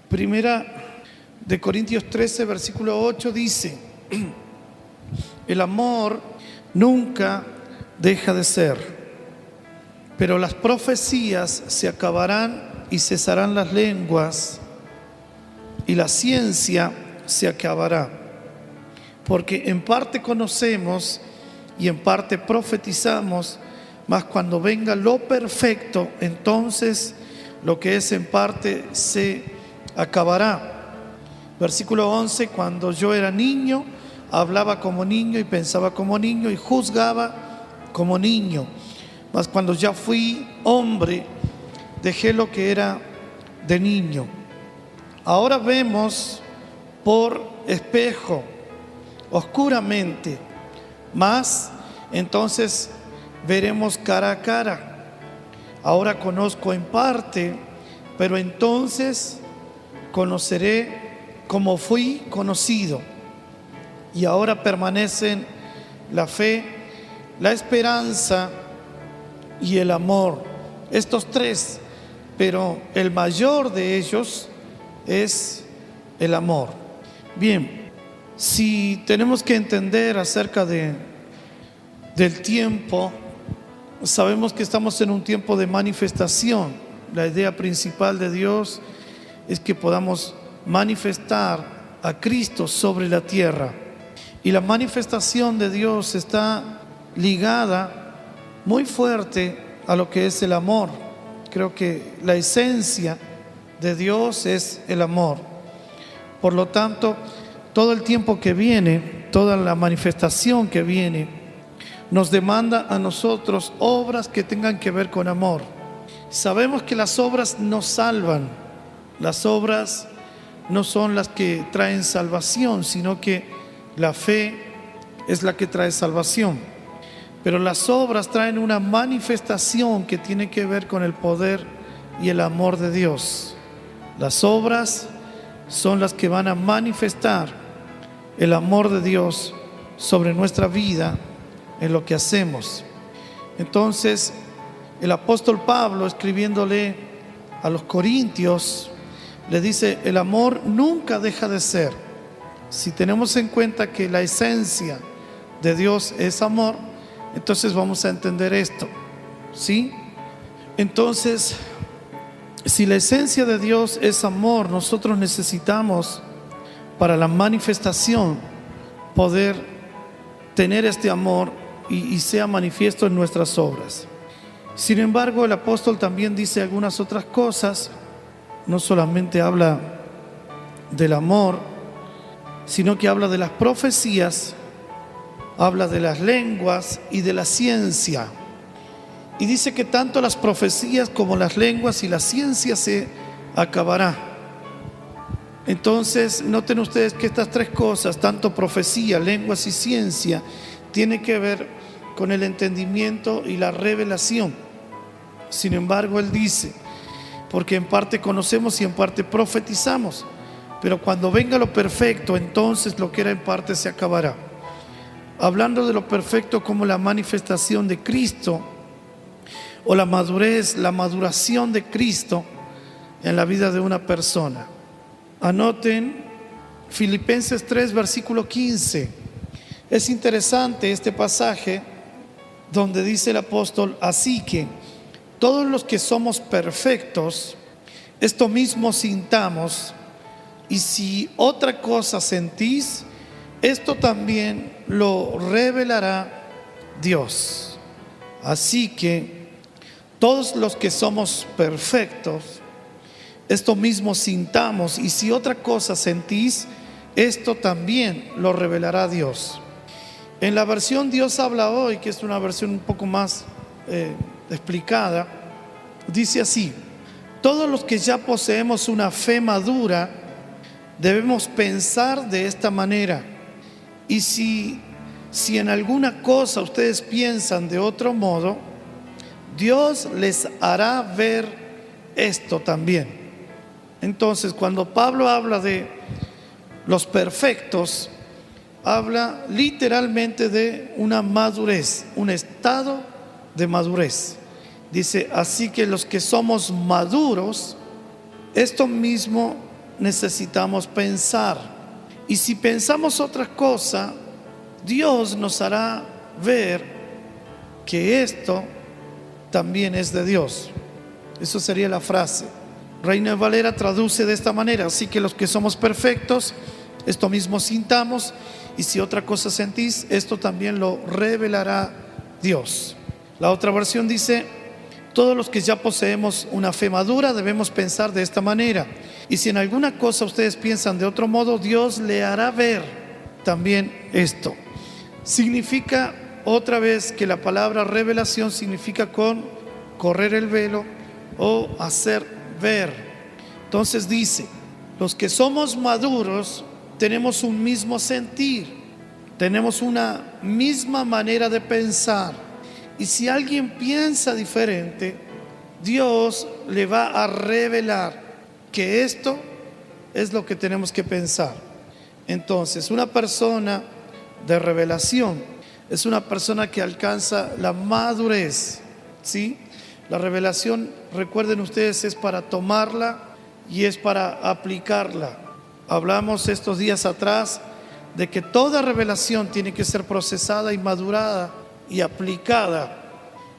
Primera de Corintios 13, versículo 8 dice: el amor nunca deja de ser, pero las profecías se acabarán y cesarán las lenguas, y la ciencia se acabará, porque en parte conocemos y en parte profetizamos, mas cuando venga lo perfecto, entonces lo que es en parte se acabará. Versículo 11: cuando yo era niño, hablaba como niño y pensaba como niño y juzgaba como niño, mas cuando ya fui hombre, dejé lo que era de niño. Ahora vemos por espejo, oscuramente, mas entonces veremos cara a cara. Ahora conozco en parte, pero entonces conoceré como fui conocido. Y ahora permanecen la fe, la esperanza y el amor, estos tres, pero el mayor de ellos es el amor. Bien, si tenemos que entender acerca del tiempo, sabemos que estamos en un tiempo de manifestación. La idea principal de Dios es que podamos manifestar a Cristo sobre la tierra. Y la manifestación de Dios está ligada muy fuerte a lo que es el amor. Creo que la esencia de Dios es el amor. Por lo tanto, todo el tiempo que viene, toda la manifestación que viene, nos demanda a nosotros obras que tengan que ver con amor. Sabemos que las obras no salvan, las obras no son las que traen salvación, sino que la fe es la que trae salvación. Pero las obras traen una manifestación que tiene que ver con el poder y el amor de Dios. Las obras son las que van a manifestar el amor de Dios sobre nuestra vida en lo que hacemos. Entonces, el apóstol Pablo, escribiéndole a los Corintios, le dice: el amor nunca deja de ser. Si tenemos en cuenta que la esencia de Dios es amor, entonces vamos a entender esto, ¿sí? Entonces, si la esencia de Dios es amor, nosotros necesitamos, para la manifestación, poder tener este amor y sea manifiesto en nuestras obras. Sin embargo, el apóstol también dice algunas otras cosas. No solamente habla del amor, sino que habla de las profecías, habla de las lenguas y de la ciencia. Y dice que tanto las profecías como las lenguas y la ciencia se acabará. Entonces, noten ustedes que estas tres cosas, tanto profecía, lenguas y ciencia, tienen que ver con el entendimiento y la revelación. Sin embargo, él dice: porque en parte conocemos y en parte profetizamos, pero cuando venga lo perfecto, entonces lo que era en parte se acabará. Hablando de lo perfecto como la manifestación de Cristo, o la madurez, la maduración de Cristo en la vida de una persona. Anoten Filipenses 3, versículo 15. Es interesante este pasaje donde dice el apóstol: así que todos los que somos perfectos, esto mismo sintamos, y si otra cosa sentís, esto también lo revelará Dios. Así que todos los que somos perfectos, esto mismo sintamos, y si otra cosa sentís, esto también lo revelará Dios. En la versión Dios habla hoy, que es una versión un poco más explicada, dice así: todos los que ya poseemos una fe madura debemos pensar de esta manera, y si en alguna cosa ustedes piensan de otro modo, Dios les hará ver esto también. Entonces, cuando Pablo habla de los perfectos, habla literalmente de una madurez, un estado de madurez. Dice: así que los que somos maduros, esto mismo necesitamos pensar. Y si pensamos otra cosa, Dios nos hará ver que esto también es de Dios. Eso sería la frase. Reina Valera traduce de esta manera: así que los que somos perfectos, esto mismo sintamos, y si otra cosa sentís, esto también lo revelará Dios. La otra versión dice: todos los que ya poseemos una fe madura debemos pensar de esta manera, y si en alguna cosa ustedes piensan de otro modo, Dios le hará ver también esto. Significa otra vez que la palabra revelación significa con correr el velo o hacer ver. Entonces dice: los que somos maduros tenemos un mismo sentir, tenemos una misma manera de pensar, y si alguien piensa diferente, Dios le va a revelar que esto es lo que tenemos que pensar. Entonces, una persona de revelación es una persona que alcanza la madurez, ¿sí? La revelación, recuerden ustedes, es para tomarla y es para aplicarla. Hablamos estos días atrás de que toda revelación tiene que ser procesada y madurada y aplicada.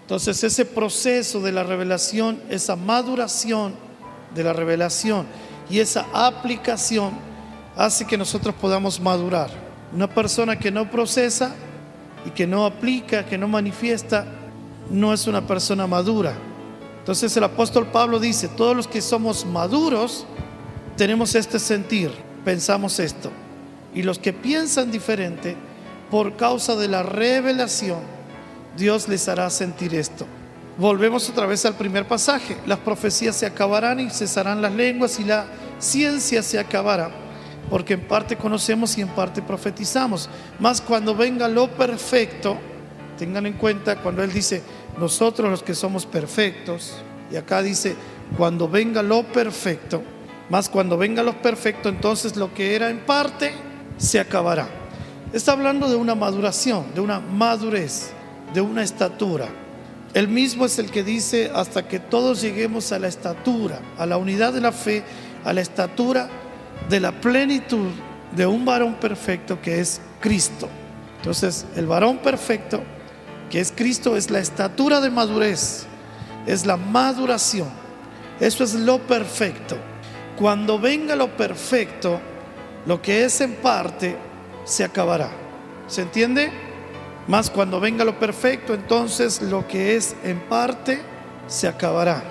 Entonces, ese proceso de la revelación, esa maduración de la revelación y esa aplicación hace que nosotros podamos madurar. Una persona que no procesa y que no aplica, que no manifiesta, no es una persona madura. Entonces el apóstol Pablo dice: todos los que somos maduros tenemos este sentir, pensamos esto. Y los que piensan diferente, por causa de la revelación, Dios les hará sentir esto. Volvemos otra vez al primer pasaje: las profecías se acabarán y cesarán las lenguas, y la ciencia se acabará, porque en parte conocemos y en parte profetizamos. Mas cuando venga lo perfecto, tengan en cuenta cuando él dice nosotros los que somos perfectos, y acá dice cuando venga lo perfecto, mas cuando venga lo perfecto, entonces lo que era en parte se acabará. Está hablando de una maduración, de una madurez, de una estatura. Él mismo es el que dice: hasta que todos lleguemos a la estatura, a la unidad de la fe, a la estatura de la plenitud de un varón perfecto que es Cristo. Entonces el varón perfecto que es Cristo es la estatura de madurez, es la maduración. Eso es lo perfecto. Cuando venga lo perfecto, lo que es en parte se acabará. ¿Se entiende? Mas cuando venga lo perfecto, entonces lo que es en parte se acabará.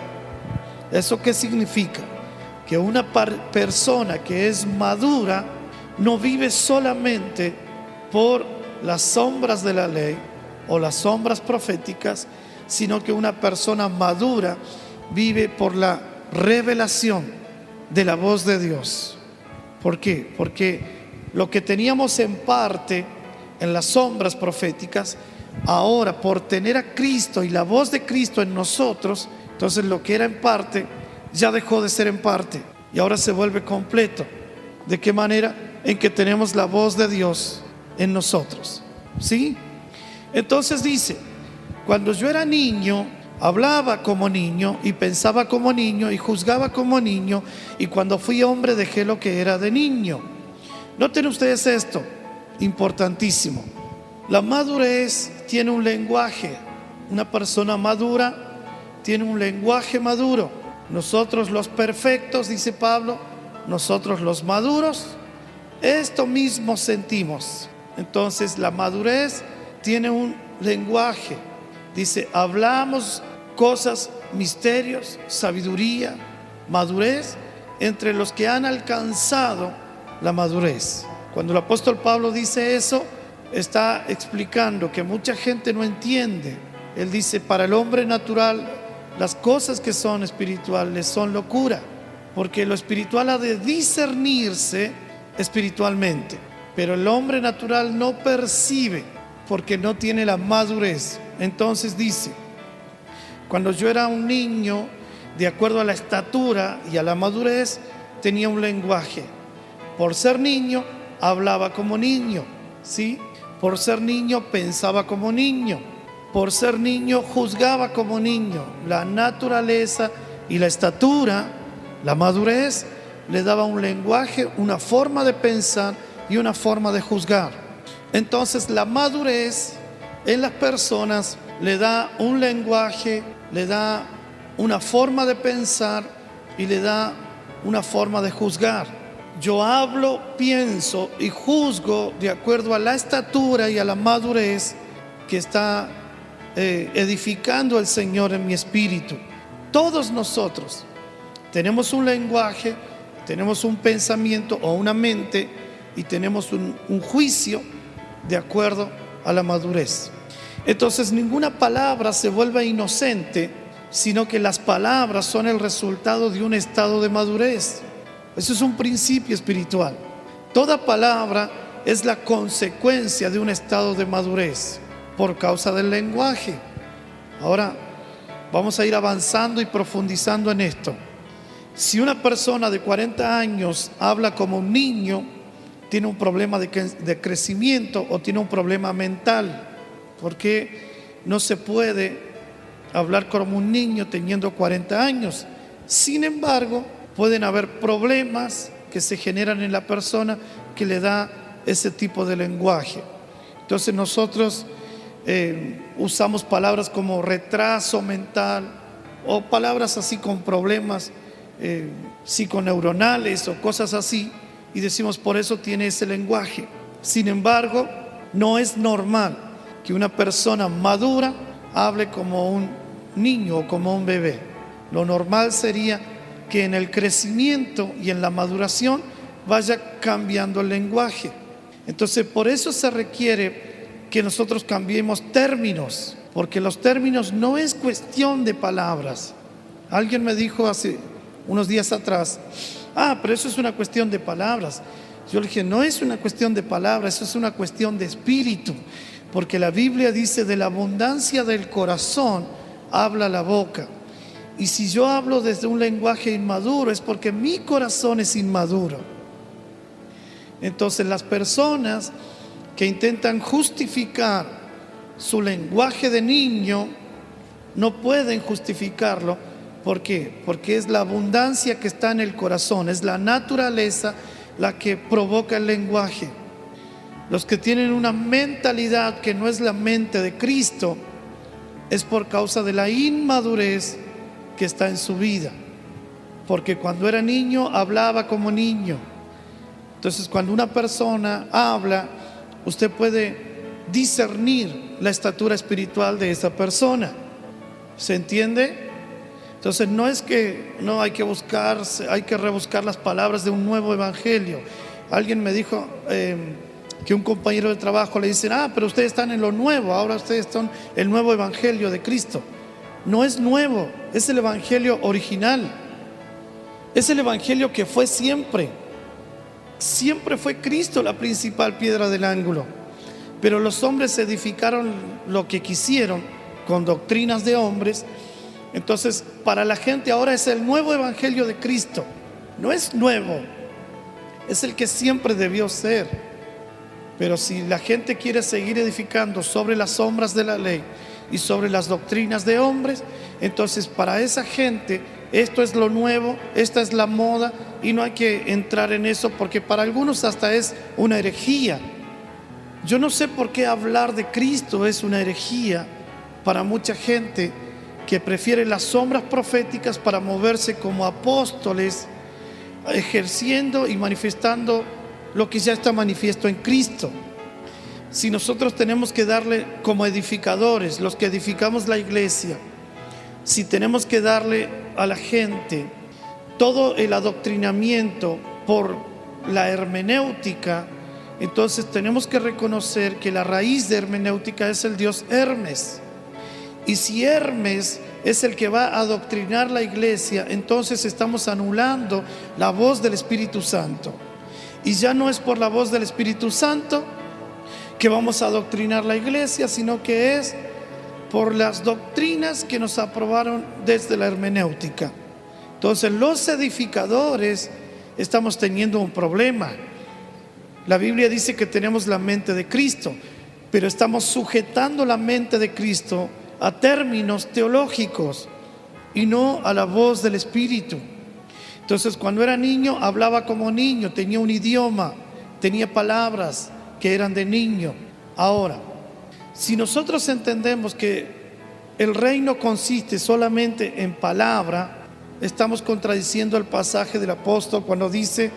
¿Eso qué significa? Que una persona que es madura no vive solamente por las sombras de la ley o las sombras proféticas, sino que una persona madura vive por la revelación de la voz de Dios. ¿Por qué? Porque lo que teníamos en parte en las sombras proféticas, ahora por tener a Cristo y la voz de Cristo en nosotros, entonces lo que era en parte ya dejó de ser en parte y ahora se vuelve completo. ¿De qué manera? En que tenemos la voz de Dios en nosotros, ¿sí? Entonces dice: cuando yo era niño, hablaba como niño y pensaba como niño y juzgaba como niño, y cuando fui hombre dejé lo que era de niño. Noten ustedes esto, importantísimo. La madurez tiene un lenguaje. Una persona madura tiene un lenguaje maduro. Nosotros los perfectos, dice Pablo, nosotros los maduros, esto mismo sentimos. Entonces la madurez tiene un lenguaje. Dice: hablamos cosas, misterios, sabiduría, madurez entre los que han alcanzado la madurez. Cuando el apóstol Pablo dice eso, está explicando que mucha gente no entiende. Él dice: para el hombre natural, las cosas que son espirituales son locura, porque lo espiritual ha de discernirse espiritualmente, pero el hombre natural no percibe porque no tiene la madurez. Entonces dice: cuando yo era un niño, de acuerdo a la estatura y a la madurez, tenía un lenguaje. Por ser niño, hablaba como niño, ¿sí? Por ser niño, pensaba como niño. Por ser niño, juzgaba como niño. La naturaleza y la estatura, la madurez, le daba un lenguaje, una forma de pensar y una forma de juzgar. Entonces la madurez en las personas le da un lenguaje, le da una forma de pensar y le da una forma de juzgar. Yo hablo, pienso y juzgo de acuerdo a la estatura y a la madurez que está edificando el Señor en mi espíritu. Todos nosotros tenemos un lenguaje, tenemos un pensamiento o una mente y tenemos un juicio de acuerdo a la madurez. Entonces ninguna palabra se vuelve inocente, sino que las palabras son el resultado de un estado de madurez. Eso es un principio espiritual. Toda palabra es la consecuencia de un estado de madurez por causa del lenguaje. Ahora vamos a ir avanzando y profundizando en esto. Si una persona de 40 años habla como un niño, tiene un problema de crecimiento o tiene un problema mental, porque no se puede hablar como un niño teniendo 40 años. Sin embargo, pueden haber problemas que se generan en la persona que le da ese tipo de lenguaje. Entonces nosotros usamos palabras como retraso mental o palabras así con problemas psiconeuronales o cosas así, y decimos por eso tiene ese lenguaje. Sin embargo, no es normal que una persona madura hable como un niño o como un bebé. Lo normal sería que en el crecimiento y en la maduración vaya cambiando el lenguaje. Entonces por eso se requiere que nosotros cambiemos términos, porque los términos no es cuestión de palabras. Alguien me dijo hace unos días atrás, pero eso es una cuestión de palabras. Yo le dije, no es una cuestión de palabras, eso es una cuestión de espíritu, porque la Biblia dice, de la abundancia del corazón habla la boca. Y si yo hablo desde un lenguaje inmaduro es porque mi corazón es inmaduro. Entonces las personas que intentan justificar su lenguaje de niño no pueden justificarlo. ¿Por qué? Porque es la abundancia que está en el corazón, es la naturaleza la que provoca el lenguaje. Los que tienen una mentalidad que no es la mente de Cristo es por causa de la inmadurez que está en su vida, porque cuando era niño hablaba como niño. Entonces cuando una persona habla, usted puede discernir la estatura espiritual de esa persona. ¿Se entiende? Entonces no es que no hay que buscar, hay que rebuscar las palabras de un nuevo evangelio. Alguien me dijo que un compañero de trabajo le dice, pero ustedes están en lo nuevo, ahora ustedes son el nuevo evangelio de Cristo. No es nuevo, es el evangelio original. Es el evangelio que fue siempre. Siempre fue Cristo la principal piedra del ángulo. Pero los hombres edificaron lo que quisieron con doctrinas de hombres. Entonces, para la gente ahora es el nuevo evangelio de Cristo. No es nuevo, es el que siempre debió ser. Pero si la gente quiere seguir edificando sobre las sombras de la ley y sobre las doctrinas de hombres, entonces para esa gente esto es lo nuevo, esta es la moda, y no hay que entrar en eso, porque para algunos hasta es una herejía. Yo no sé por qué hablar de Cristo es una herejía para mucha gente que prefiere las sombras proféticas para moverse como apóstoles, ejerciendo y manifestando lo que ya está manifiesto en Cristo. Si nosotros tenemos que darle como edificadores, los que edificamos la iglesia, si tenemos que darle a la gente todo el adoctrinamiento por la hermenéutica, entonces tenemos que reconocer que la raíz de hermenéutica es el dios Hermes. Y si Hermes es el que va a adoctrinar la iglesia, entonces estamos anulando la voz del Espíritu Santo. Y ya no es por la voz del Espíritu Santo que vamos a adoctrinar la iglesia, sino que es por las doctrinas que nos aprobaron desde la hermenéutica. Entonces los edificadores estamos teniendo un problema. La Biblia dice que tenemos la mente de Cristo, pero estamos sujetando la mente de Cristo a términos teológicos y no a la voz del Espíritu. Entonces, cuando era niño, hablaba como niño, tenía un idioma, tenía palabras que eran de niño. Ahora, si nosotros entendemos que el reino consiste solamente en palabra, estamos contradiciendo el pasaje del apóstol cuando dice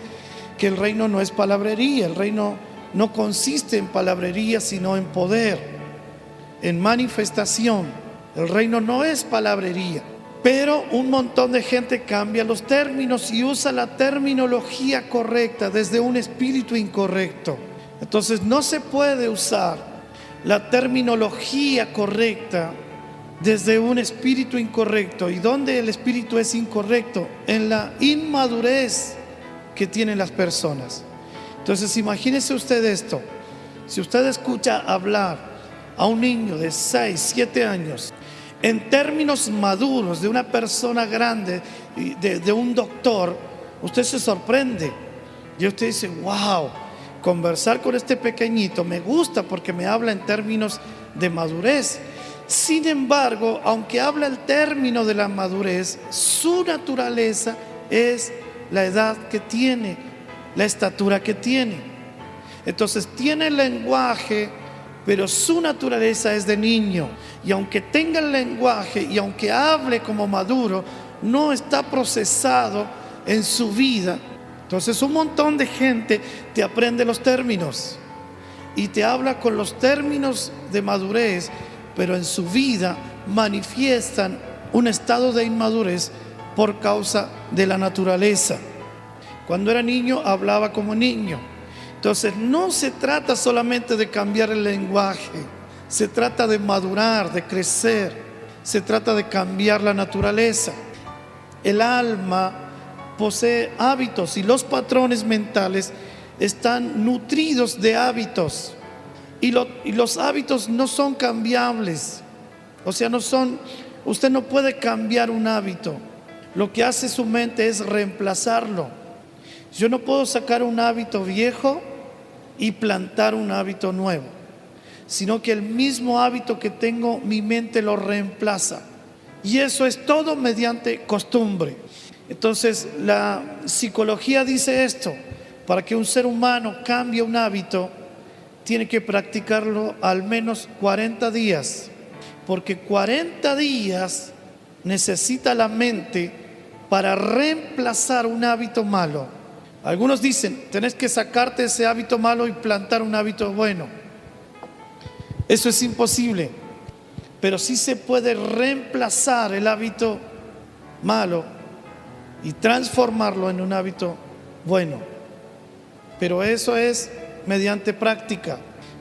que el reino no es palabrería. El reino no consiste en palabrería, sino en poder, en manifestación. El reino no es palabrería. Pero un montón de gente cambia los términos y usa la terminología correcta desde un espíritu incorrecto. Entonces no se puede usar la terminología correcta desde un espíritu incorrecto. ¿Y dónde el espíritu es incorrecto? En la inmadurez que tienen las personas. Entonces imagínese usted esto. Si usted escucha hablar a un niño de 6, 7 años en términos maduros de una persona grande, de un doctor, usted se sorprende y usted dice: wow, conversar con este pequeñito me gusta porque me habla en términos de madurez. Sin embargo, aunque habla el término de la madurez, su naturaleza es la edad que tiene, la estatura que tiene. Entonces tiene el lenguaje, pero su naturaleza es de niño. Y aunque tenga el lenguaje y aunque hable como maduro, no está procesado en su vida. Entonces un montón de gente te aprende los términos y te habla con los términos de madurez, pero en su vida manifiestan un estado de inmadurez por causa de la naturaleza. Cuando era niño hablaba como niño. Entonces no se trata solamente de cambiar el lenguaje, se trata de madurar, de crecer, se trata de cambiar la naturaleza. El alma posee hábitos y los patrones mentales están nutridos de hábitos. Y los hábitos no son cambiables. O sea, usted no puede cambiar un hábito. Lo que hace su mente es reemplazarlo. Yo no puedo sacar un hábito viejo y plantar un hábito nuevo, sino que el mismo hábito que tengo, mi mente lo reemplaza. Y eso es todo mediante costumbre. Entonces la psicología dice esto: para que un ser humano cambie un hábito, tiene que practicarlo al menos 40 días, porque 40 días necesita la mente para reemplazar un hábito malo. Algunos dicen: tenés que sacarte ese hábito malo y plantar un hábito bueno. Eso es imposible, pero sí se puede reemplazar el hábito malo y transformarlo en un hábito bueno. Pero eso es mediante práctica.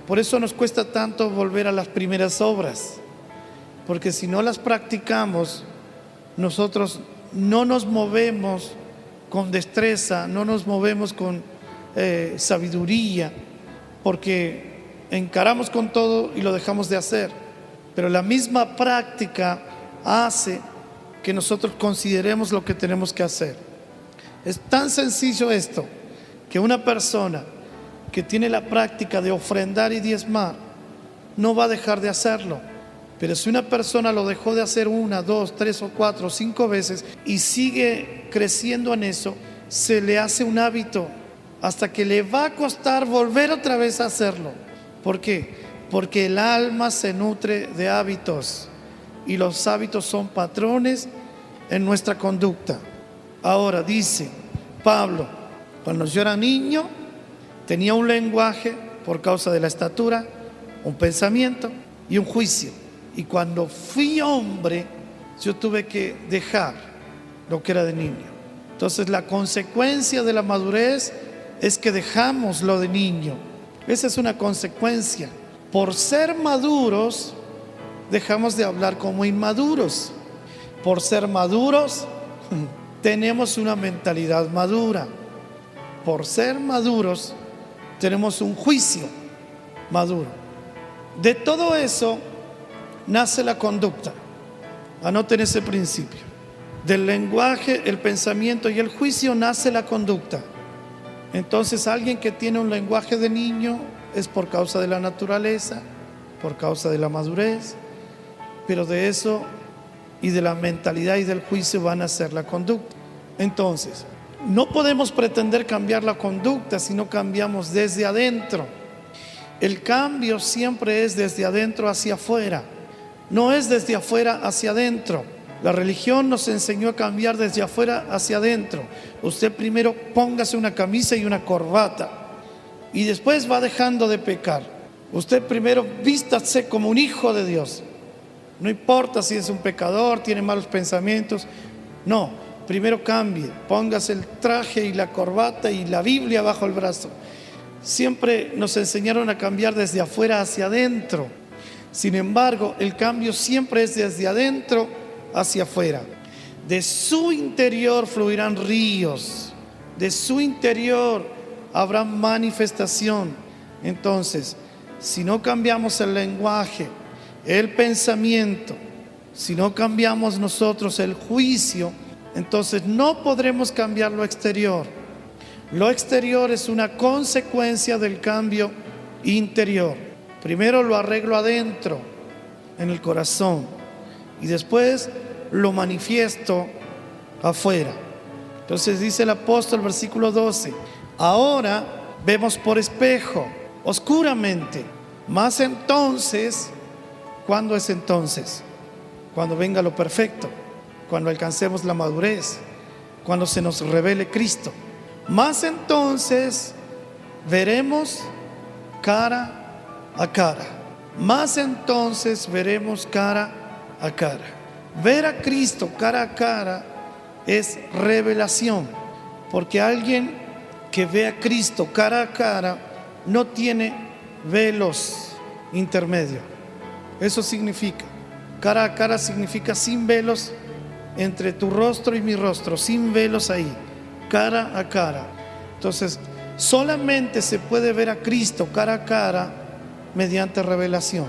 Por eso nos cuesta tanto volver a las primeras obras, porque si no las practicamos, nosotros no nos movemos con destreza, no nos movemos con sabiduría, porque encaramos con todo y lo dejamos de hacer. Pero la misma práctica hace que nosotros consideremos lo que tenemos que hacer. Es tan sencillo esto, que una persona que tiene la práctica de ofrendar y diezmar no va a dejar de hacerlo. Pero si una persona lo dejó de hacer 1, 2, 3 o 4 o 5 veces y sigue creciendo en eso, se le hace un hábito hasta que le va a costar volver otra vez a hacerlo. ¿Por qué? Porque el alma se nutre de hábitos y los hábitos son patrones en nuestra conducta. Ahora dice Pablo: cuando yo era niño tenía un lenguaje por causa de la estatura, un pensamiento y un juicio. Y cuando fui hombre, yo tuve que dejar lo que era de niño. Entonces la consecuencia de la madurez es que dejamos lo de niño. Esa es una consecuencia. Por ser maduros, dejamos de hablar como inmaduros. Por ser maduros, tenemos una mentalidad madura. Por ser maduros, tenemos un juicio maduro. De todo eso nace la conducta. Anoten ese principio. Del lenguaje, el pensamiento y el juicio nace la conducta. Entonces alguien que tiene un lenguaje de niño es por causa de la naturaleza, por causa de la madurez, pero de eso y de la mentalidad y del juicio van a ser la conducta. Entonces, No podemos pretender cambiar la conducta si no cambiamos desde adentro. El cambio siempre es desde adentro hacia afuera, no es desde afuera hacia adentro. La religión nos enseñó a cambiar desde afuera hacia adentro. Usted primero póngase una camisa y una corbata y después va dejando de pecar. Usted primero vístase como un hijo de Dios. No importa si es un pecador, tiene malos pensamientos. No, primero cambie, póngase el traje y la corbata y la Biblia bajo el brazo. Siempre nos enseñaron a cambiar desde afuera hacia adentro. Sin embargo, el cambio siempre es desde adentro hacia afuera. De su interior fluirán ríos, de su interior habrá manifestación. Entonces, si no cambiamos el lenguaje, el pensamiento, si no cambiamos nosotros el juicio, entonces no podremos cambiar lo exterior. Lo exterior es una consecuencia del cambio interior. Primero lo arreglo adentro, en el corazón, y después lo manifiesto afuera. Entonces dice el apóstol, versículo 12: ahora vemos por espejo, oscuramente, mas entonces, ¿cuándo es entonces? Cuando venga lo perfecto, cuando alcancemos la madurez, cuando se nos revele Cristo. Más entonces veremos cara a cara. Más entonces veremos cara a cara. Ver a Cristo cara a cara es revelación, porque alguien que ve a Cristo cara a cara no tiene velos intermedios. Eso significa, cara a cara significa sin velos entre tu rostro y mi rostro, sin velos ahí, cara a cara. Entonces, solamente se puede ver a Cristo cara a cara mediante revelación,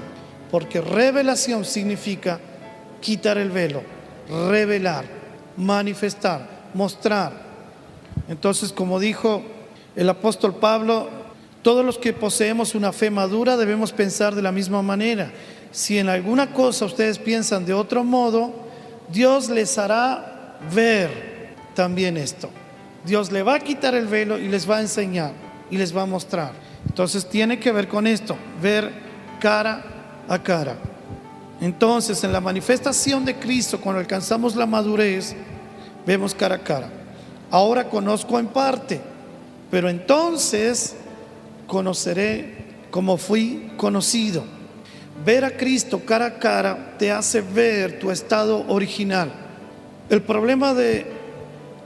porque revelación significa quitar el velo, revelar, manifestar, mostrar. Entonces, como dijo el apóstol Pablo, todos los que poseemos una fe madura debemos pensar de la misma manera. Si en alguna cosa ustedes piensan de otro modo, Dios les hará ver también esto. Dios le va a quitar el velo y les va a enseñar y les va a mostrar. Entonces tiene que ver con esto, ver cara a cara. Entonces, en la manifestación de Cristo, cuando alcanzamos la madurez, vemos cara a cara. Ahora conozco en parte, pero entonces conoceré como fui conocido. Ver a Cristo cara a cara te hace ver tu estado original. El problema de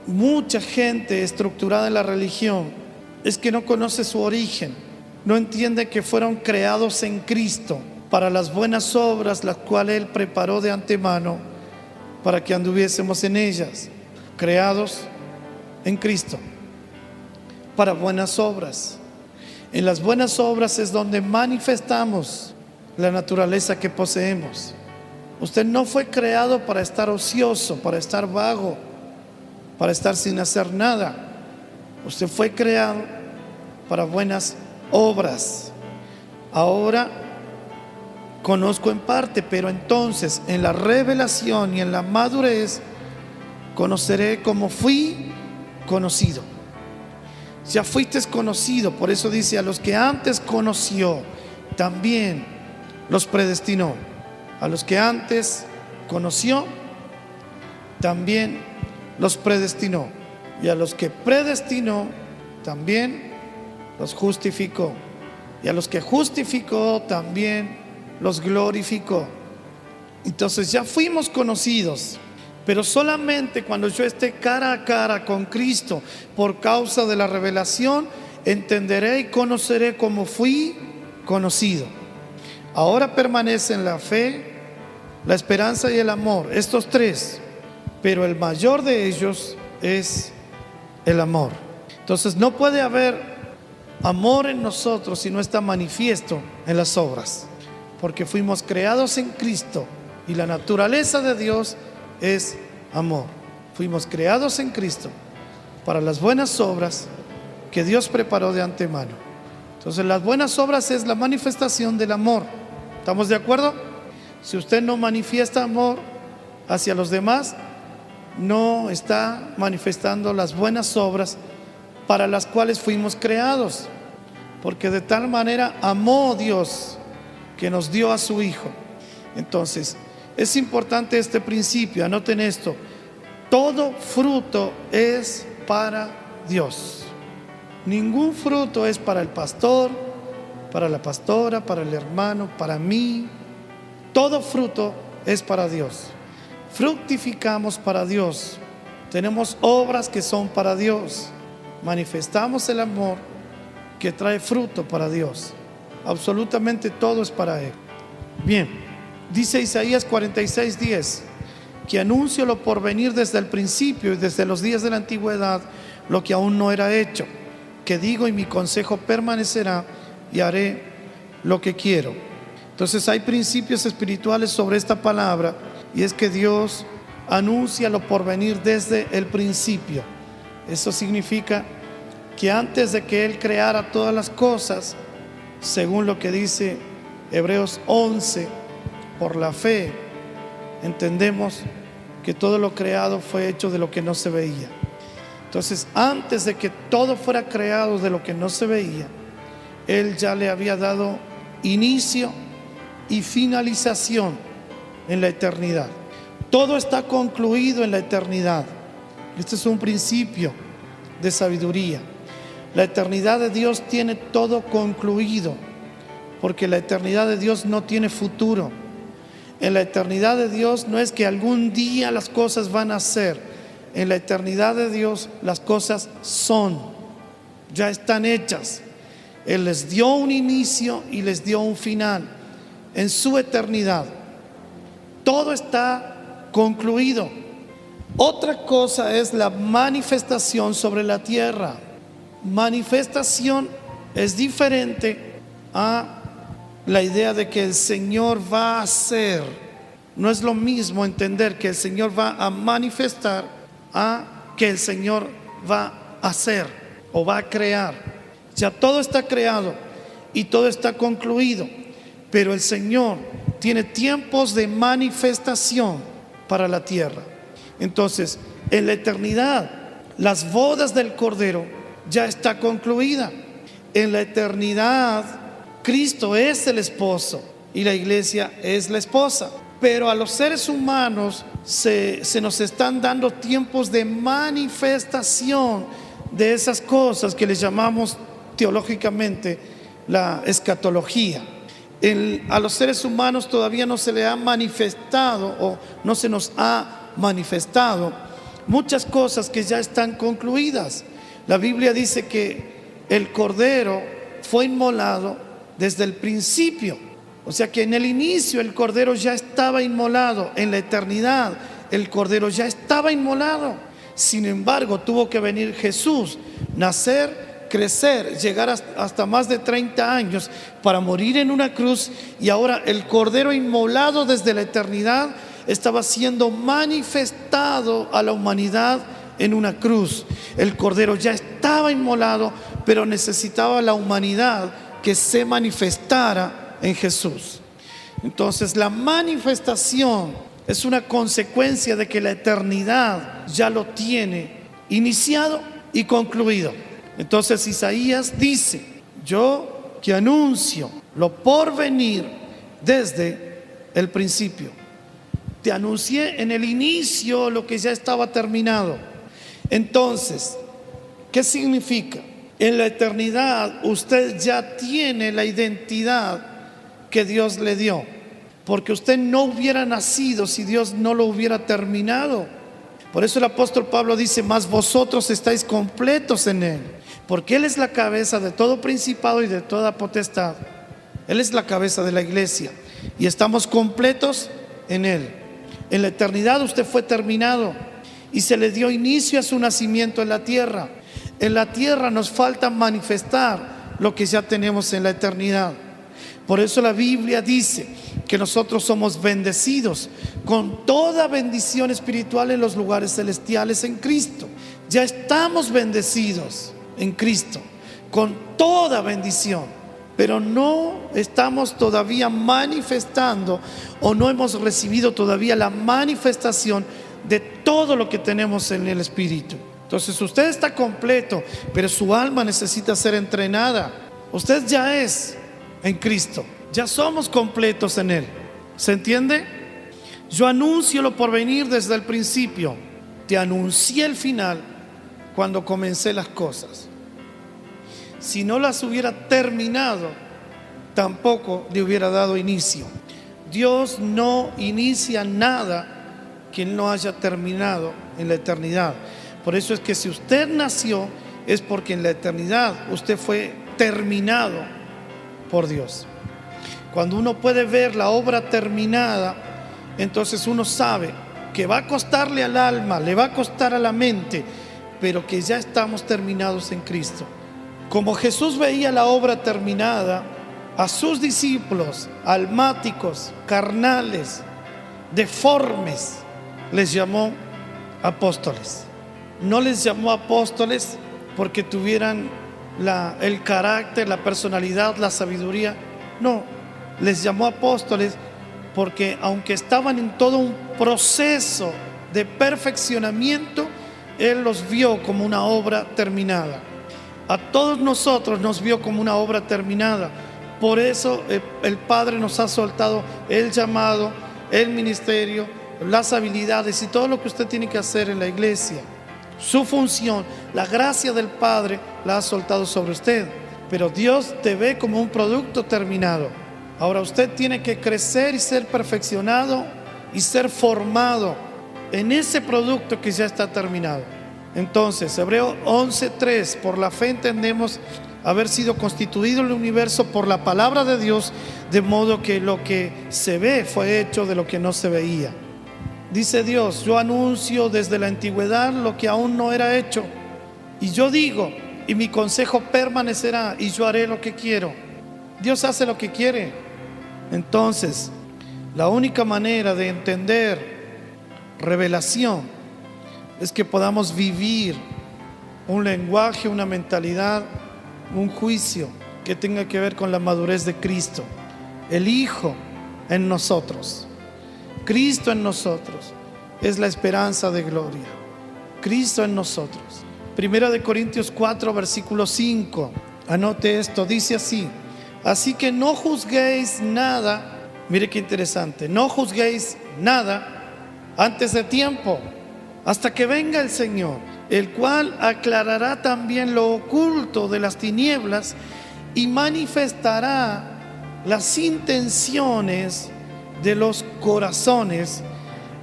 mucha gente estructurada en la religión es que no conoce su origen, no entiende que fueron creados en Cristo para las buenas obras, las cuales Él preparó de antemano para que anduviésemos en ellas. Creados en Cristo para buenas obras. En las buenas obras es donde manifestamos la naturaleza que poseemos. Usted no fue creado para estar ocioso, para estar vago, para estar sin hacer nada. Usted fue creado para buenas obras. Ahora conozco en parte, pero entonces en la revelación y en la madurez conoceré como fui conocido. Ya fuiste conocido, por eso dice: a los que antes conoció también los predestinó. A los que antes conoció también los predestinó, y a los que predestinó también los justificó, y a los que justificó también los glorificó. Entonces ya fuimos conocidos, pero solamente cuando yo esté cara a cara con Cristo por causa de la revelación, entenderé y conoceré como fui conocido. Ahora permanecen la fe, la esperanza y el amor, estos tres, pero el mayor de ellos es el amor. Entonces no puede haber amor en nosotros si no está manifiesto en las obras, porque fuimos creados en Cristo y la naturaleza de Dios es amor. Fuimos creados en Cristo para las buenas obras que Dios preparó de antemano. Entonces las buenas obras es la manifestación del amor. ¿Estamos de acuerdo? Si usted no manifiesta amor hacia los demás, no está manifestando las buenas obras para las cuales fuimos creados, porque de tal manera amó Dios que nos dio a su Hijo. Entonces, es importante este principio, anoten esto: todo fruto es para Dios. Ningún fruto es para el pastor, para la pastora, para el hermano, para mí. Todo fruto es para Dios. Fructificamos para Dios. Tenemos obras que son para Dios. Manifestamos el amor que trae fruto para Dios. Absolutamente todo es para Él. Bien, dice Isaías 46:10, que anuncio lo por venir desde el principio y desde los días de la antigüedad, lo que aún no era hecho, que digo y mi consejo permanecerá y haré lo que quiero. Entonces hay principios espirituales sobre esta palabra, y es que Dios anuncia lo por venir desde el principio. Eso significa que antes de que Él creara todas las cosas, según lo que dice Hebreos 11, por la fe entendemos que todo lo creado fue hecho de lo que no se veía. Entonces, antes de que todo fuera creado de lo que no se veía, Él ya le había dado inicio y finalización en la eternidad. Todo está concluido en la eternidad. Este es un principio de sabiduría. La eternidad de Dios tiene todo concluido, porque la eternidad de Dios no tiene futuro. En la eternidad de Dios no es que algún día las cosas van a ser. En la eternidad de Dios las cosas son, ya están hechas. Él les dio un inicio y les dio un final en su eternidad. Todo está concluido. Otra cosa es la manifestación sobre la tierra. Manifestación es diferente a la idea de que el Señor va a hacer. No es lo mismo entender que el Señor va a manifestar a que el Señor va a hacer o va a crear. Ya todo está creado y todo está concluido, pero el Señor tiene tiempos de manifestación para la tierra. Entonces, en la eternidad, las bodas del Cordero ya está concluida. En la eternidad, Cristo es el esposo y la iglesia es la esposa. Pero a los seres humanos se nos están dando tiempos de manifestación de esas cosas que les llamamos teológicamente la escatología. A los seres humanos todavía no se le ha manifestado o no se nos ha manifestado muchas cosas que ya están concluidas. La Biblia dice que el Cordero fue inmolado desde el principio. O sea que en el inicio el Cordero ya estaba inmolado. En la eternidad el Cordero ya estaba inmolado. Sin embargo, tuvo que venir Jesús, nacer, crecer, llegar hasta más de 30 años para morir en una cruz. Y ahora el Cordero inmolado desde la eternidad estaba siendo manifestado a la humanidad en una cruz. El Cordero ya estaba inmolado, pero necesitaba la humanidad que se manifestara en Jesús. Entonces, la manifestación es una consecuencia de que la eternidad ya lo tiene iniciado y concluido. Entonces, Isaías dice: yo que anuncio lo por venir desde el principio. Te anuncié en el inicio lo que ya estaba terminado. Entonces, ¿qué significa? En la eternidad usted ya tiene la identidad que Dios le dio, porque usted no hubiera nacido si Dios no lo hubiera terminado. Por eso el apóstol Pablo dice: mas vosotros estáis completos en Él, porque Él es la cabeza de todo principado y de toda potestad. Él es la cabeza de la iglesia y estamos completos en Él. En la eternidad usted fue terminado y se le dio inicio a su nacimiento en la tierra. En la tierra nos falta manifestar lo que ya tenemos en la eternidad. Por eso la Biblia dice que nosotros somos bendecidos con toda bendición espiritual en los lugares celestiales en Cristo. Ya estamos bendecidos en Cristo con toda bendición, pero no estamos todavía manifestando o no hemos recibido todavía la manifestación de todo lo que tenemos en el Espíritu. Entonces usted está completo, pero su alma necesita ser entrenada. Usted ya es en Cristo, ya somos completos en Él. ¿Se entiende? Yo anuncio lo por venir desde el principio. Te anuncié el final cuando comencé las cosas. Si no las hubiera terminado, tampoco le hubiera dado inicio. Dios no inicia nada que Él no haya terminado en la eternidad. Por eso es que si usted nació, es porque en la eternidad usted fue terminado por Dios. Cuando uno puede ver la obra terminada, entonces uno sabe que va a costarle al alma, le va a costar a la mente, pero que ya estamos terminados en Cristo. Como Jesús veía la obra terminada, a sus discípulos almáticos, carnales, deformes, les llamó apóstoles. No les llamó apóstoles porque tuvieran el carácter, la personalidad, la sabiduría. No, les llamó apóstoles porque aunque estaban en todo un proceso de perfeccionamiento, Él los vio como una obra terminada. A todos nosotros nos vio como una obra terminada. Por eso el Padre nos ha soltado el llamado, el ministerio, las habilidades y todo lo que usted tiene que hacer en la iglesia. Su función, la gracia del Padre la ha soltado sobre usted. Pero Dios te ve como un producto terminado. Ahora usted tiene que crecer y ser perfeccionado y ser formado en ese producto que ya está terminado. Entonces, Hebreos 11:3, por la fe entendemos haber sido constituido el universo por la palabra de Dios, de modo que lo que se ve fue hecho de lo que no se veía. Dice Dios: yo anuncio desde la antigüedad lo que aún no era hecho, y yo digo, y mi consejo permanecerá, y yo haré lo que quiero. Dios hace lo que quiere. Entonces, la única manera de entender revelación es que podamos vivir un lenguaje, una mentalidad, un juicio que tenga que ver con la madurez de Cristo, el Hijo en nosotros. Cristo en nosotros es la esperanza de gloria. Cristo en nosotros. Primera de Corintios 4, versículo 5. Anote esto, dice así: así que no juzguéis nada. Mire qué interesante. No juzguéis nada antes de tiempo, hasta que venga el Señor, el cual aclarará también lo oculto de las tinieblas y manifestará las intenciones de los corazones.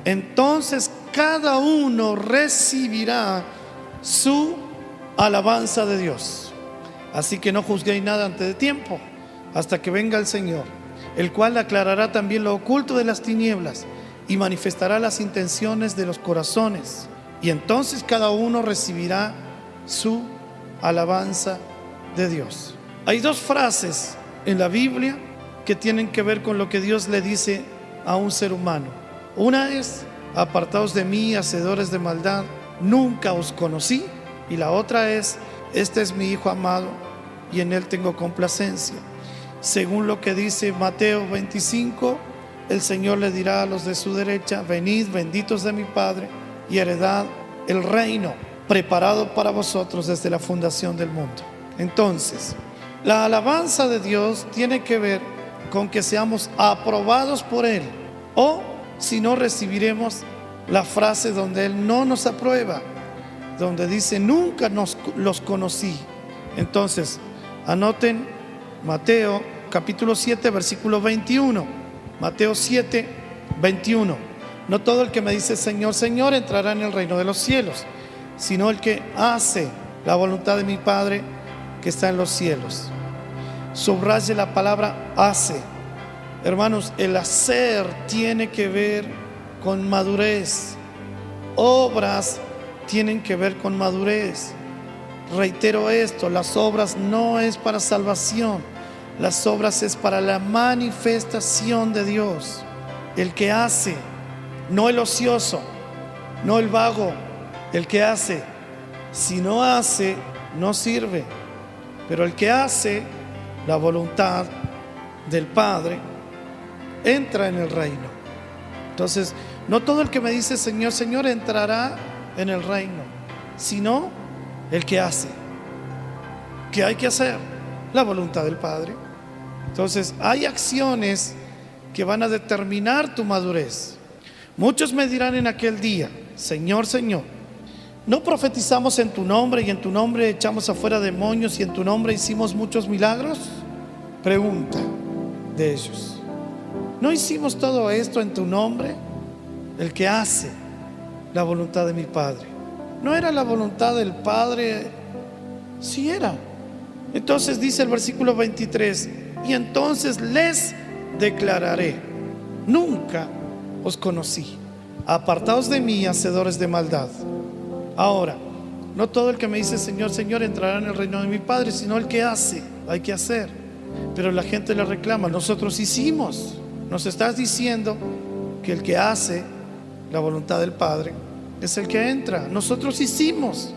Entonces cada uno recibirá su alabanza de Dios. Así que no juzguéis nada antes de tiempo, hasta que venga el Señor, el cual aclarará también lo oculto de las tinieblas y manifestará las intenciones de los corazones. Y entonces cada uno recibirá su alabanza de Dios. Hay dos frases en la Biblia que tienen que ver con lo que Dios le dice a un ser humano. Una es: apartaos de mí, hacedores de maldad, nunca os conocí. Y la otra es: este es mi Hijo amado y en él tengo complacencia. Según lo que dice Mateo 25, el Señor le dirá a los de su derecha: venid, benditos de mi Padre, y heredad el reino preparado para vosotros desde la fundación del mundo. Entonces, la alabanza de Dios tiene que ver con que seamos aprobados por Él, o si no, recibiremos la frase donde Él no nos aprueba, donde dice: nunca los conocí. Entonces, anoten Mateo capítulo 7, versículo 21. Mateo 7, 21. No todo el que me dice Señor, Señor entrará en el reino de los cielos, sino el que hace la voluntad de mi Padre que está en los cielos. Subraye la palabra hace. Hermanos, el hacer tiene que ver con madurez. Obras tienen que ver con madurez. Reitero esto: las obras no es para salvación, las obras es para la manifestación de Dios. El que hace, no el ocioso, no el vago, el que hace. Si no hace, no sirve. Pero el que hace la voluntad del Padre entra en el reino. Entonces, No todo el que me dice Señor, Señor entrará en el reino, sino el que hace. ¿Qué hay que hacer? La voluntad del Padre. Entonces hay acciones que van a determinar tu madurez. Muchos me dirán en aquel día: Señor, Señor, ¿no profetizamos en tu nombre y en tu nombre echamos afuera demonios y en tu nombre hicimos muchos milagros? Pregunta de ellos: ¿no hicimos todo esto en tu nombre? El que hace la voluntad de mi Padre. ¿No era la voluntad del Padre? Sí era. Entonces dice el versículo 23: y entonces les declararé: nunca os conocí, apartaos de mí, hacedores de maldad. Ahora, no todo el que me dice Señor, Señor entrará en el reino de mi Padre, sino el que hace. Hay que hacer. Pero la gente le reclama: nosotros hicimos. Nos estás diciendo que el que hace la voluntad del Padre es el que entra. Nosotros hicimos,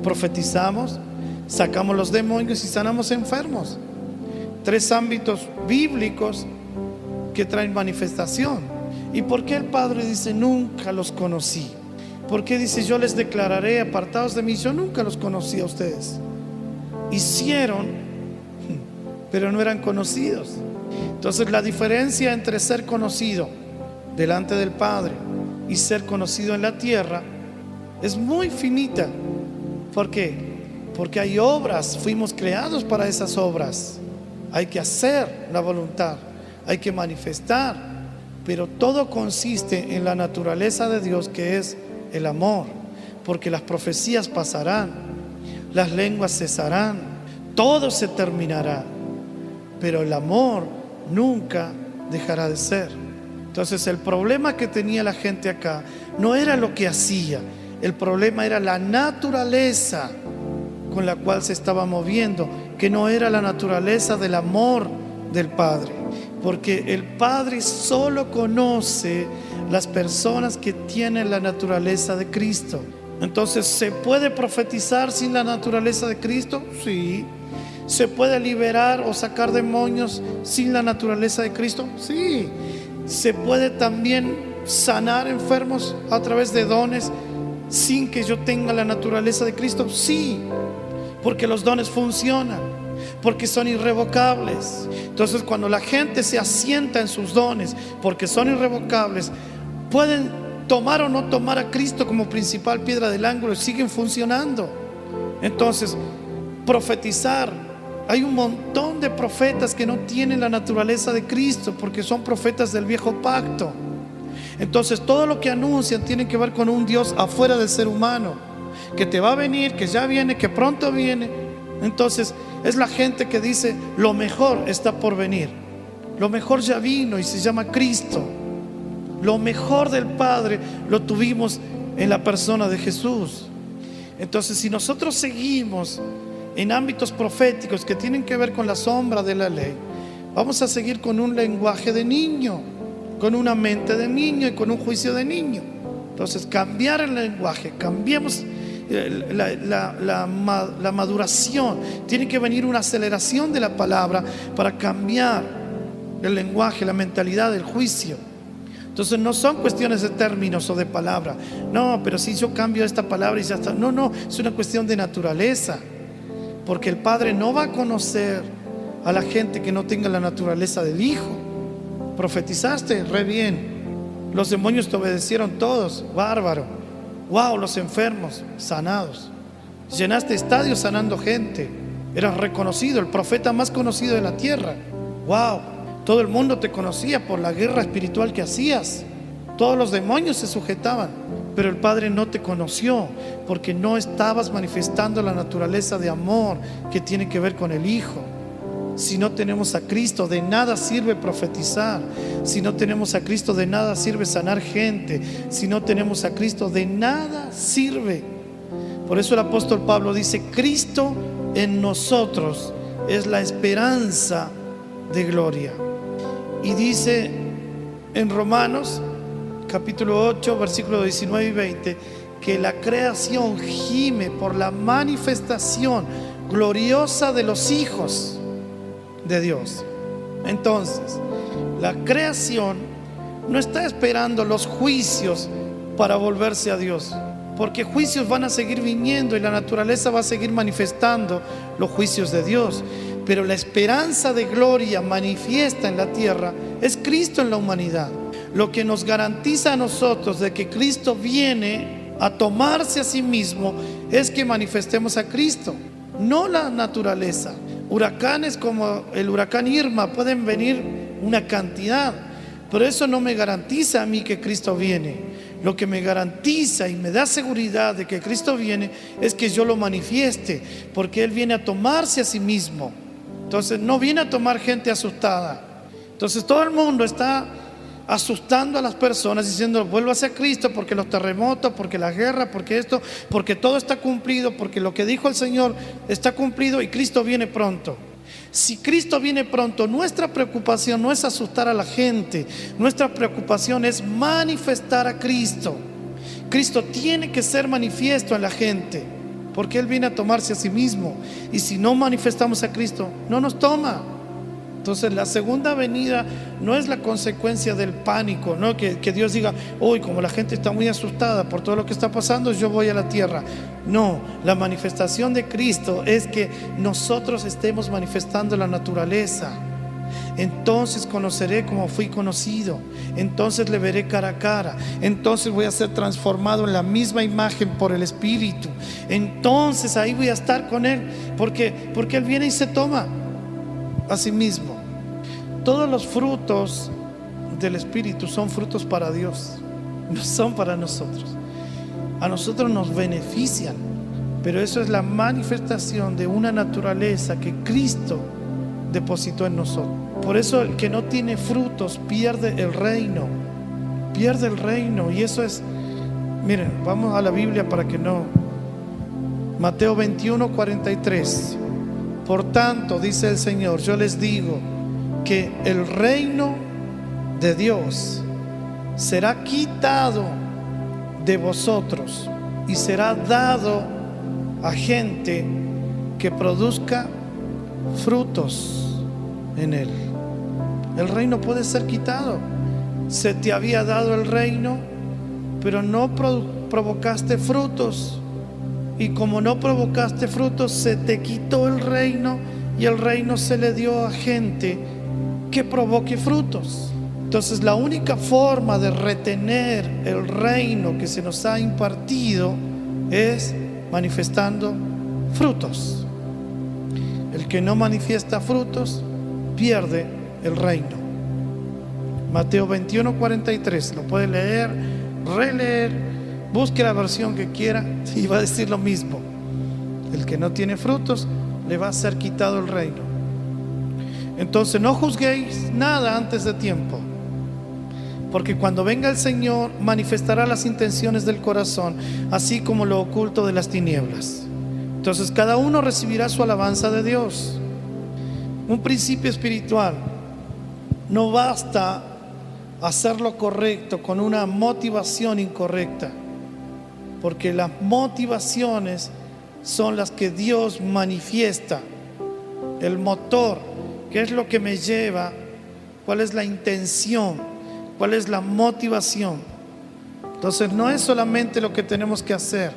profetizamos, sacamos los demonios y sanamos enfermos. 3 ámbitos bíblicos que traen manifestación. ¿Y por qué el Padre dice nunca los conocí? ¿Por qué dice yo les declararé apartados de mí? Yo nunca los conocí a ustedes. Hicieron, pero no eran conocidos. Entonces la diferencia entre ser conocido delante del Padre y ser conocido en la tierra es muy finita. ¿Por qué? Porque hay obras, fuimos creados para esas obras. Hay que hacer la voluntad, hay que manifestar, pero todo consiste en la naturaleza de Dios, que es el amor. Porque las profecías pasarán, las lenguas cesarán, todo se terminará, pero el amor nunca dejará de ser. Entonces el problema que tenía la gente acá no era lo que hacía, el problema era la naturaleza con la cual se estaba moviendo, que no era la naturaleza del amor del Padre. Porque el Padre solo conoce las personas que tienen la naturaleza de Cristo. Entonces, ¿se puede profetizar sin la naturaleza de Cristo? Sí. ¿Se puede liberar o sacar demonios sin la naturaleza de Cristo? Sí. ¿Se puede también sanar enfermos a través de dones sin que yo tenga la naturaleza de Cristo? Sí. Porque los dones funcionan, porque son irrevocables. Entonces cuando la gente se asienta en sus dones, porque son irrevocables, pueden tomar o no tomar a Cristo como principal piedra del ángulo y siguen funcionando. Entonces, profetizar, hay un montón de profetas que no tienen la naturaleza de Cristo, porque son profetas del viejo pacto. Entonces todo lo que anuncian tiene que ver con un Dios afuera del ser humano, que te va a venir, que ya viene, que pronto viene. Entonces es la gente que dice lo mejor está por venir, lo mejor ya vino y se llama Cristo. Lo mejor del Padre lo tuvimos en la persona de Jesús. Entonces, si nosotros seguimos en ámbitos proféticos que tienen que ver con la sombra de la ley, vamos a seguir con un lenguaje de niño, con una mente de niño y con un juicio de niño. Entonces, cambiar el lenguaje, cambiemos la maduración. Tiene que venir una aceleración de la palabra para cambiar el lenguaje, la mentalidad del juicio. Entonces no son cuestiones de términos o de palabra. No, pero si yo cambio esta palabra y ya está. No, es una cuestión de naturaleza. Porque el Padre no va a conocer a la gente que no tenga la naturaleza del Hijo. Profetizaste, re bien. Los demonios te obedecieron todos, bárbaro. Wow, los enfermos sanados. Llenaste estadios sanando gente. Eras reconocido, el profeta más conocido de la tierra. Wow. Todo el mundo te conocía por la guerra espiritual que hacías. Todos los demonios se sujetaban. Pero el Padre no te conoció porque no estabas manifestando la naturaleza de amor que tiene que ver con el Hijo. Si no tenemos a Cristo, de nada sirve profetizar. Si no tenemos a Cristo, de nada sirve sanar gente. Si no tenemos a Cristo, de nada sirve. Por eso el apóstol Pablo dice: Cristo en nosotros es la esperanza de gloria. Y dice en Romanos capítulo 8 versículos 19 y 20 que la creación gime por la manifestación gloriosa de los hijos de Dios. Entonces la creación no está esperando los juicios para volverse a Dios, porque juicios van a seguir viniendo y la naturaleza va a seguir manifestando los juicios de Dios. Pero la esperanza de gloria manifiesta en la tierra es Cristo en la humanidad. Lo que nos garantiza a nosotros de que Cristo viene a tomarse a sí mismo es que manifestemos a Cristo, no la naturaleza. Huracanes como el huracán Irma pueden venir una cantidad, pero eso no me garantiza a mí que Cristo viene. Lo que me garantiza y me da seguridad de que Cristo viene es que yo lo manifieste, porque Él viene a tomarse a sí mismo. Entonces no viene a tomar gente asustada. Entonces todo el mundo está asustando a las personas diciendo: vuélvase a Cristo, porque los terremotos, porque la guerra, porque esto, porque todo está cumplido, porque lo que dijo el Señor está cumplido y Cristo viene pronto. Si Cristo viene pronto, nuestra preocupación no es asustar a la gente, nuestra preocupación es manifestar a Cristo. Cristo tiene que ser manifiesto en la gente, porque Él viene a tomarse a sí mismo. Y si no manifestamos a Cristo, no nos toma. Entonces la segunda venida no es la consecuencia del pánico, ¿no? Que Dios diga: uy, como la gente está muy asustada por todo lo que está pasando, yo voy a la tierra. No, la manifestación de Cristo es que nosotros estemos manifestando la naturaleza. Entonces conoceré como fui conocido, entonces le veré cara a cara, entonces voy a ser transformado en la misma imagen por el Espíritu. Entonces ahí voy a estar con Él, porque Él viene y se toma a sí mismo. Todos los frutos del Espíritu son frutos para Dios, no son para nosotros. A nosotros nos benefician, pero eso es la manifestación de una naturaleza que Cristo depositó en nosotros. Por eso el que no tiene frutos pierde el reino, y eso es, miren, vamos a la Biblia para que no. Mateo 21:43. Por tanto, dice el Señor, yo les digo que el reino de Dios será quitado de vosotros y será dado a gente que produzca frutos en él. El reino puede ser quitado. Se te había dado el reino, pero no provocaste frutos. Y como no provocaste frutos, se te quitó el reino, y el reino se le dio a gente que provoque frutos. Entonces la única forma de retener el reino que se nos ha impartido es manifestando frutos. El que no manifiesta frutos pierde el reino. Mateo 21:43, lo puede leer, releer. Busque la versión que quiera y va a decir lo mismo. El que no tiene frutos, le va a ser quitado el reino. Entonces no juzguéis nada antes de tiempo, porque cuando venga el Señor manifestará las intenciones del corazón, así como lo oculto de las tinieblas. Entonces cada uno recibirá su alabanza de Dios. Un principio espiritual: no basta hacer lo correcto con una motivación incorrecta, porque las motivaciones son las que Dios manifiesta. El motor, ¿qué es lo que me lleva? ¿Cuál es la intención? ¿Cuál es la motivación? Entonces no es solamente lo que tenemos que hacer,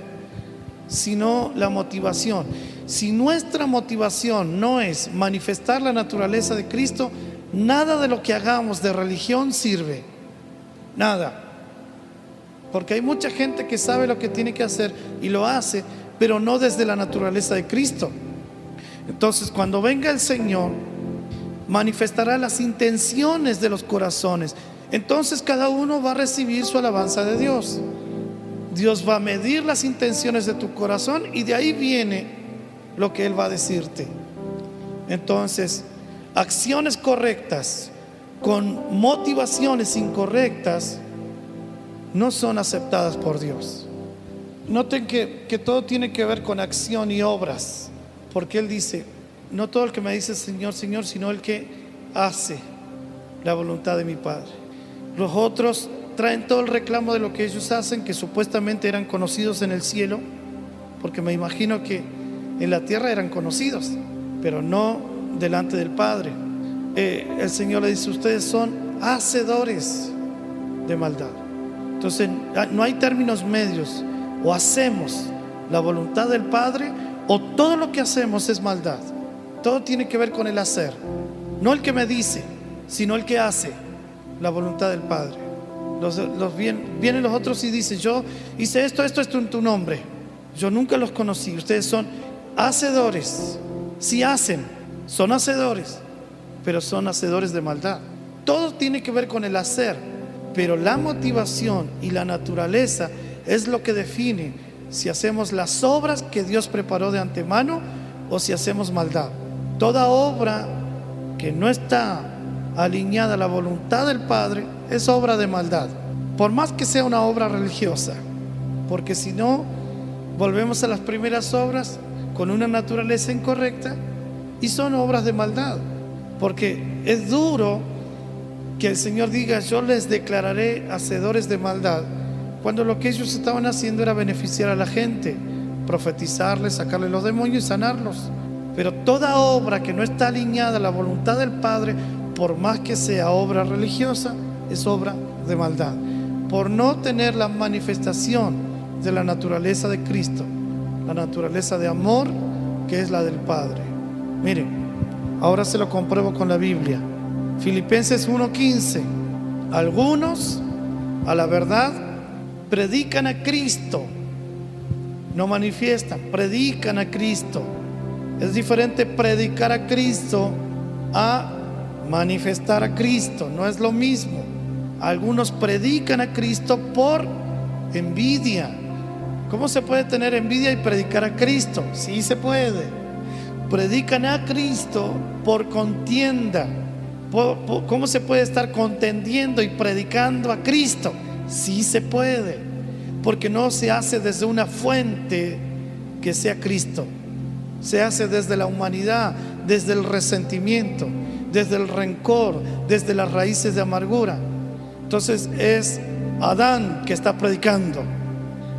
sino la motivación. Si nuestra motivación no es manifestar la naturaleza de Cristo, nada de lo que hagamos de religión sirve. Nada. Porque hay mucha gente que sabe lo que tiene que hacer y lo hace, pero no desde la naturaleza de Cristo. Entonces cuando venga el Señor, manifestará las intenciones de los corazones. Entonces cada uno va a recibir su alabanza de Dios. Dios va a medir las intenciones de tu corazón y de ahí viene lo que Él va a decirte. Entonces, acciones correctas con motivaciones incorrectas no son aceptadas por Dios. Noten que todo tiene que ver con acción y obras, porque Él dice: no todo el que me dice Señor, Señor, sino el que hace la voluntad de mi Padre. Los otros traen todo el reclamo de lo que ellos hacen, que supuestamente eran conocidos en el cielo, porque me imagino que en la tierra eran conocidos, pero no delante del Padre. El Señor le dice: ustedes son hacedores de maldad. Entonces no hay términos medios. O hacemos la voluntad del Padre o todo lo que hacemos es maldad. Todo tiene que ver con el hacer. No el que me dice, sino el que hace la voluntad del Padre. Vienen los otros y dicen: yo hice esto en tu nombre. Yo nunca los conocí. Ustedes son hacedores. Sí hacen, son hacedores, pero son hacedores de maldad. Todo tiene que ver con el hacer, pero la motivación y la naturaleza es lo que define si hacemos las obras que Dios preparó de antemano o si hacemos maldad. Toda obra que no está alineada a la voluntad del Padre es obra de maldad, por más que sea una obra religiosa, porque si no, volvemos a las primeras obras con una naturaleza incorrecta y son obras de maldad. Porque es duro que el Señor diga: yo les declararé hacedores de maldad, cuando lo que ellos estaban haciendo era beneficiar a la gente, profetizarles, sacarles los demonios y sanarlos. Pero toda obra que no está alineada a la voluntad del Padre, por más que sea obra religiosa, es obra de maldad, por no tener la manifestación de la naturaleza de Cristo, la naturaleza de amor que es la del Padre. Miren, ahora se lo compruebo con la Biblia. Filipenses 1:15. Algunos, a la verdad, predican a Cristo, no manifiestan, predican a Cristo. Es diferente predicar a Cristo a manifestar a Cristo, no es lo mismo. Algunos predican a Cristo por envidia. ¿Cómo se puede tener envidia y predicar a Cristo? Sí se puede. Predican a Cristo por contienda. ¿Cómo se puede estar contendiendo y predicando a Cristo? Sí se puede, porque no se hace desde una fuente que sea Cristo. Se hace desde la humanidad, desde el resentimiento, desde el rencor, desde las raíces de amargura. Entonces es Adán que está predicando.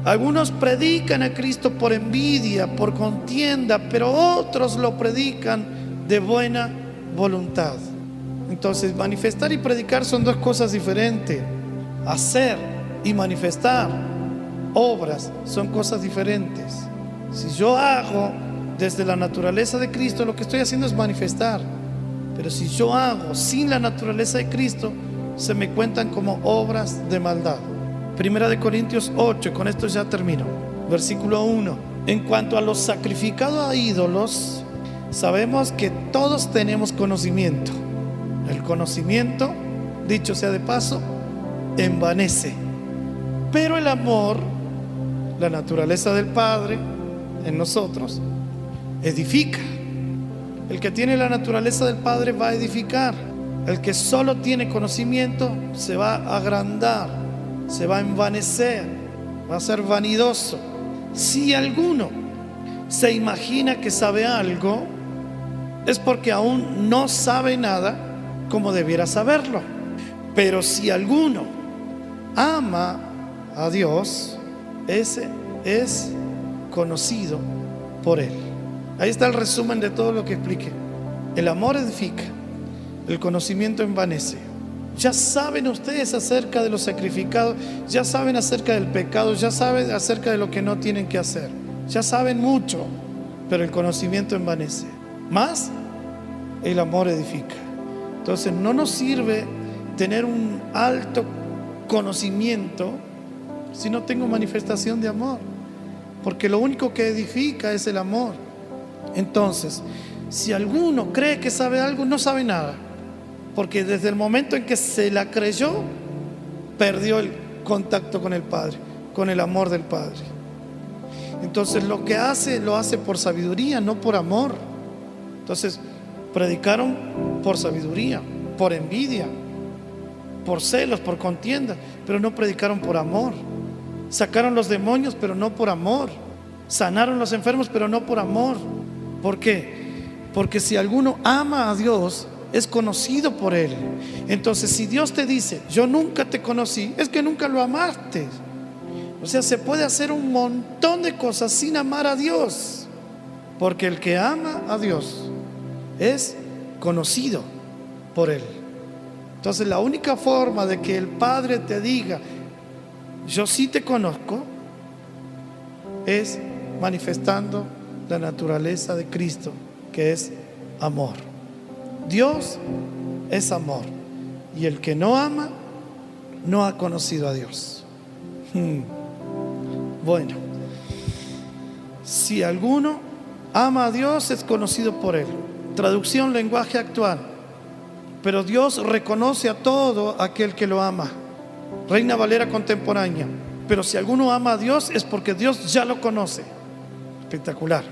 Algunos predican a Cristo por envidia, por contienda, pero otros lo predican de buena voluntad. Entonces, manifestar y predicar son dos cosas diferentes. Hacer y manifestar obras son cosas diferentes. Si yo hago desde la naturaleza de Cristo, lo que estoy haciendo es manifestar. Pero si yo hago sin la naturaleza de Cristo, se me cuentan como obras de maldad. Primera de Corintios 8, con esto ya termino. Versículo 1. En cuanto a los sacrificados a ídolos, sabemos que todos tenemos conocimiento. El conocimiento, dicho sea de paso, envanece. Pero el amor, la naturaleza del Padre en nosotros, edifica. El que tiene la naturaleza del Padre va a edificar. El que solo tiene conocimiento se va a agrandar, se va a envanecer, va a ser vanidoso. Si alguno se imagina que sabe algo, es porque aún no sabe nada como debiera saberlo. Pero si alguno ama a Dios, ese es conocido por Él. Ahí está el resumen de todo lo que expliqué. El amor edifica, el conocimiento envanece. Ya saben ustedes acerca de los sacrificados, ya saben acerca del pecado, ya saben acerca de lo que no tienen que hacer. Ya saben mucho, pero el conocimiento envanece. Más, el amor edifica. Entonces no nos sirve tener un alto conocimiento si no tengo manifestación de amor, porque lo único que edifica es el amor. Entonces, si alguno cree que sabe algo, no sabe nada, porque desde el momento en que se la creyó, perdió el contacto con el Padre, con el amor del Padre. Entonces lo que hace, lo hace por sabiduría, no por amor. Entonces predicaron por sabiduría, por envidia, por celos, por contienda, pero no predicaron por amor. Sacaron los demonios, pero no por amor. Sanaron los enfermos, pero no por amor. ¿Por qué? Porque si alguno ama a Dios, es conocido por Él. Entonces, si Dios te dice: yo nunca te conocí, es que nunca lo amaste. O sea, se puede hacer un montón de cosas sin amar a Dios, porque el que ama a Dios es conocido por Él. Entonces la única forma de que el Padre te diga, yo sí te conozco, es manifestando la naturaleza de Cristo, que es amor. Dios es amor, y el que no ama no ha conocido a Dios. Bueno, si alguno ama a Dios, es conocido por él. Traducción, lenguaje actual. Pero Dios reconoce a todo aquel que lo ama. Reina Valera contemporánea. Pero si alguno ama a Dios, es porque Dios ya lo conoce. Espectacular.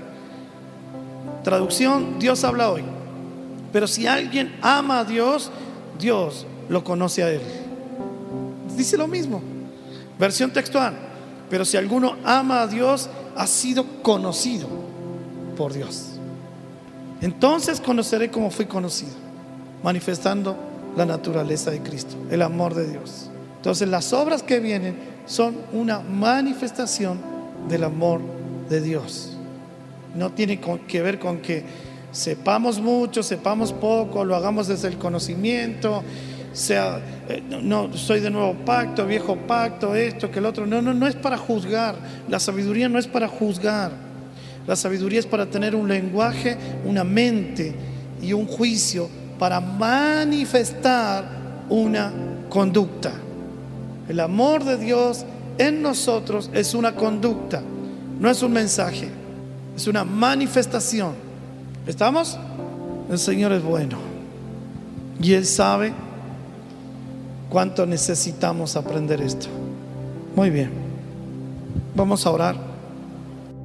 Traducción, Dios habla hoy. Pero si alguien ama a Dios, Dios lo conoce a él. Dice lo mismo. Versión textual. Pero si alguno ama a Dios, ha sido conocido por Dios. Entonces conoceré como fui conocido, manifestando la naturaleza de Cristo, el amor de Dios. Entonces las obras que vienen son una manifestación del amor de Dios. No tiene que ver con que sepamos mucho, sepamos poco, lo hagamos desde el conocimiento, sea, no, soy de nuevo pacto, viejo pacto, esto, que el otro. No es para juzgar. La sabiduría no es para juzgar. La sabiduría es para tener un lenguaje, una mente y un juicio para manifestar una conducta. El amor de Dios en nosotros es una conducta, no es un mensaje, es una manifestación. ¿Estamos? El Señor es bueno y Él sabe cuánto necesitamos aprender esto. Muy bien, vamos a orar.